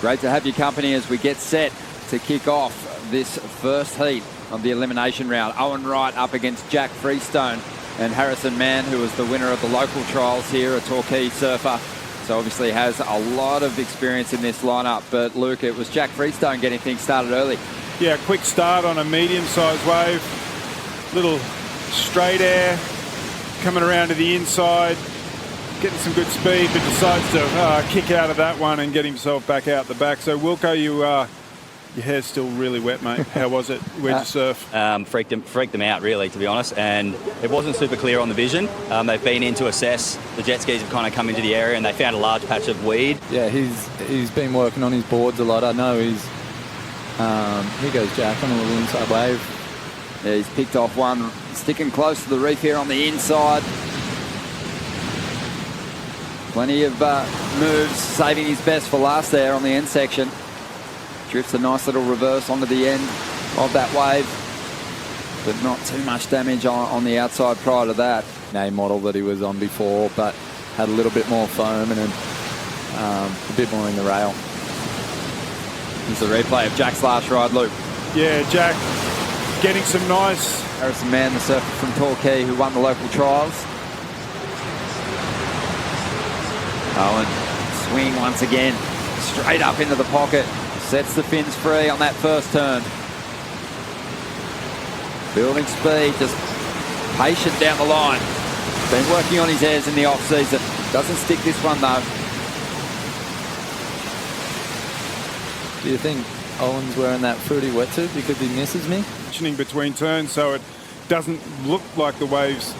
Great to have your company as we get set to kick off this first heat of the elimination round. O.Wright up against J.Freestone and H.Mann, who was the winner of the local trials here, a Torquay surfer. So obviously has a lot of experience in this lineup. But Luke, it was J.Freestone getting things started early. Yeah, quick start on a medium-sized wave. Little straight air coming around to the inside, getting some good speed, but decides to kick out of that one and get himself back out the back. So Wilco, your hair's still really wet, mate. How was it? Where'd you surf? Freaked them out, really, to be honest. And it wasn't super clear on the vision. They've been in to assess. The jet skis have kind of come into the area and they found a large patch of weed. Yeah, he's been working on his boards a lot. I know he's... here goes Jack on a little inside wave. Yeah, he's picked off one, sticking close to the reef here on the inside. Plenty of moves, saving his best for last there on the end section. Drifts a nice little reverse onto the end of that wave, but not too much damage on the outside prior to that. A model that he was on before, but had a little bit more foam and a bit more in the rail. Here's the replay of Jack's last ride, Luke. Yeah, Jack getting some nice... H.Mann, the surfer from Torquay, who won the local trials. Owen, swing once again, straight up into the pocket. Sets the fins free on that first turn. Building speed, just patient down the line. Been working on his airs in the off-season. Doesn't stick this one, though. Do you think Owen's wearing that fruity wetsuit because he misses me? Between turns, so it doesn't look like the wave's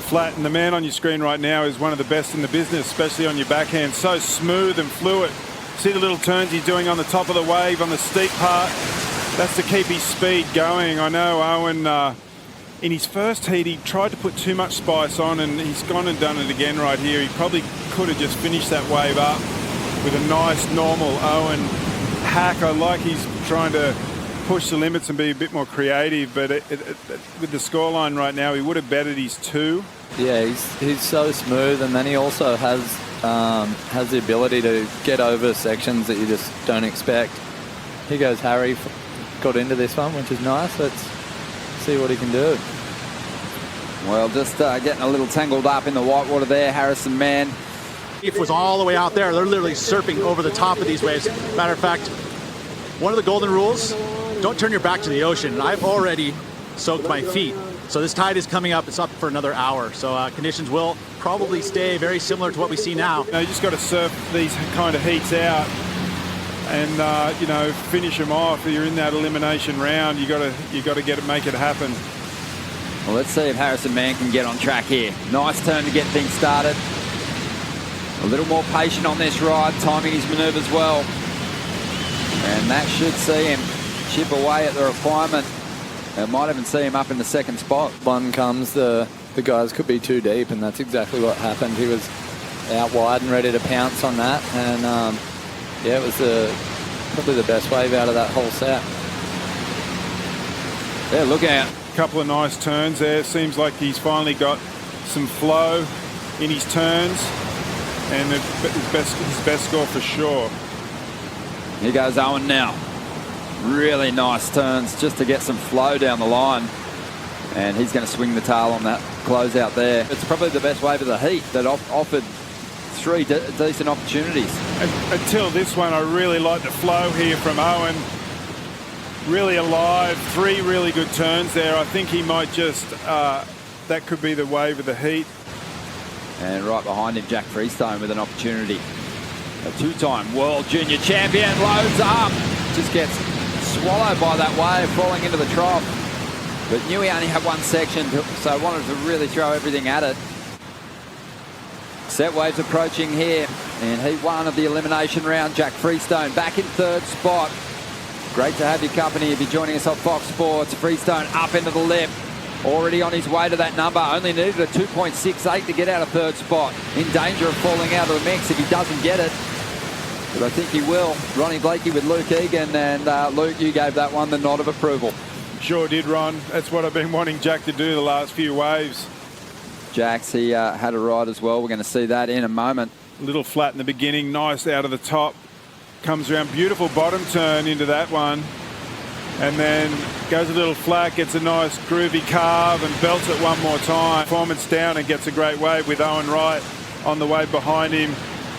flat. And the man on your screen right now is one of the best in the business, especially on your backhand. So smooth and fluid. See the little turns he's doing on the top of the wave, on the steep part. That's to keep his speed going. I know Owen, in his first heat, he tried to put too much spice on, and he's gone and done it again right here. He probably could have just finished that wave up with a nice, normal Owen hack. I like he's trying to push the limits and be a bit more creative, but with the scoreline right now, he would have betted his 2. Yeah, he's so smooth, and then he also has the ability to get over sections that you just don't expect. Here goes Harry, got into this one, which is nice. Let's see what he can do. Well, just getting a little tangled up in the whitewater there, H.Mann. It was all the way out there. They're literally surfing over the top of these waves. Matter of fact, one of the golden rules, don't turn your back to the ocean. I've already soaked my feet. So this tide is coming up. It's up for another hour. So conditions will probably stay very similar to what we see now. You just got to surf these kind of heats out and finish them off. You're in that elimination round. You got to make it happen. Well, let's see if H.Mann can get on track here. Nice turn to get things started. A little more patient on this ride, timing his manoeuvres well. And that should see him chip away at the requirement. It might even see him up in the second spot. One comes, the guys could be too deep, and that's exactly what happened. He was out wide and ready to pounce on that, and yeah, it was probably the best wave out of that whole set. Yeah, look out. A couple of nice turns there. Seems like he's finally got some flow in his turns, and his best score for sure. Here goes Owen now. Really nice turns just to get some flow down the line. And he's going to swing the tail on that closeout there. It's probably the best wave of the heat that offered 3 decent opportunities. Until this one, I really like the flow here from Owen. Really alive. 3 really good turns there. I think he might just, that could be the wave of the heat. And right behind him, J.Freestone with an opportunity. A 2-time world junior champion loads up. Just gets swallowed by that wave, falling into the trough. But knew he only had one section, so wanted to really throw everything at it. Set waves approaching here in heat 1 of the elimination round. J.Freestone back in 3rd spot. Great to have your company if you're joining us on Fox Sports. Freestone up into the lip. Already on his way to that number. Only needed a 2.68 to get out of 3rd spot. In danger of falling out of the mix if he doesn't get it. But I think he will. Ronnie Blakey with Luke Egan. And Luke, you gave that one the nod of approval. Sure did, Ron. That's what I've been wanting Jack to do the last few waves. Jack's, he had a ride as well. We're going to see that in a moment. A little flat in the beginning. Nice out of the top. Comes around, beautiful bottom turn into that one. And then goes a little flat, gets a nice groovy carve and belts it one more time. Performance down and gets a great wave with O.Wright on the wave behind him.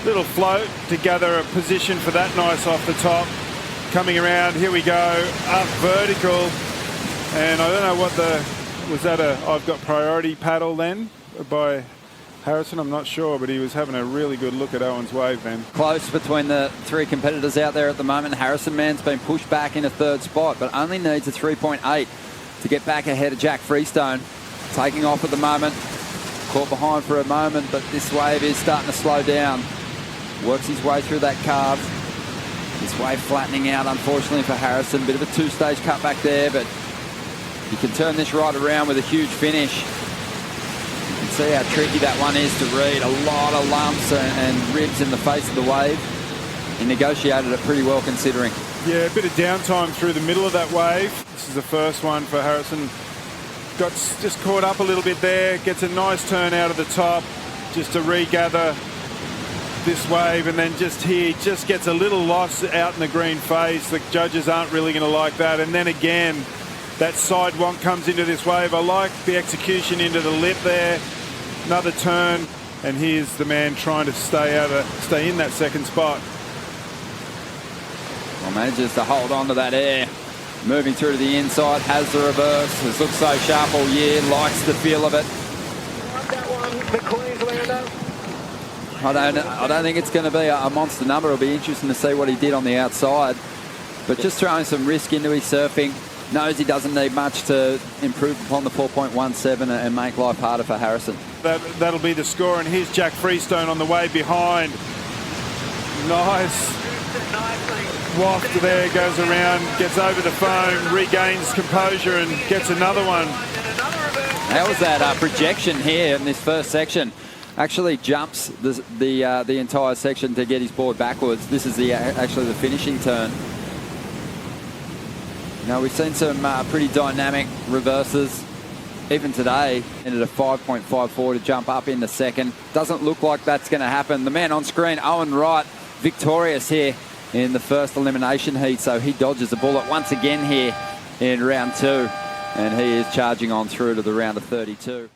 Little float to gather a position for that nice off the top. Coming around, here we go, up vertical. And I don't know what was that I've got priority paddle then by Harrison? I'm not sure, but he was having a really good look at Owen's wave then. Close between the three competitors out there at the moment. H.Mann's been pushed back in a third spot, but only needs a 3.8 to get back ahead of J.Freestone. Taking off at the moment. Caught behind for a moment, but this wave is starting to slow down. Works his way through that carve. This wave flattening out, unfortunately, for Harrison. Bit of a two-stage cut back there, but you can turn this right around with a huge finish. You can see how tricky that one is to read. A lot of lumps and ribs in the face of the wave. He negotiated it pretty well considering. Yeah, a bit of downtime through the middle of that wave. This is the first one for Harrison. Got just caught up a little bit there. Gets a nice turn out of the top just to regather this wave, and then just here just gets a little loss out in the green face. The judges aren't really going to like that. And then again, that side wonk comes into this wave. I like the execution into the lip there. Another turn, and here's the man trying to stay in that second spot. Well, manages to hold on to that air. Moving through to the inside, has the reverse. Has looked so sharp all year, likes the feel of it. I don't think it's going to be a monster number. It'll be interesting to see what he did on the outside. But just throwing some risk into his surfing. Knows he doesn't need much to improve upon the 4.17 and make life harder for Harrison. That'll be the score, and here's J.Freestone on the way behind. Nice waft there, goes around, gets over the foam, regains composure and gets another one. How was that projection here in this first section? Actually jumps the entire section to get his board backwards. This is actually the finishing turn. Now we've seen some pretty dynamic reverses even today. Ended a 5.54 to jump up in the second. Doesn't look like that's going to happen. The man on screen, O.Wright, victorious here in the first elimination heat, so he dodges the bullet once again here in round two, and he is charging on through to the round of 32.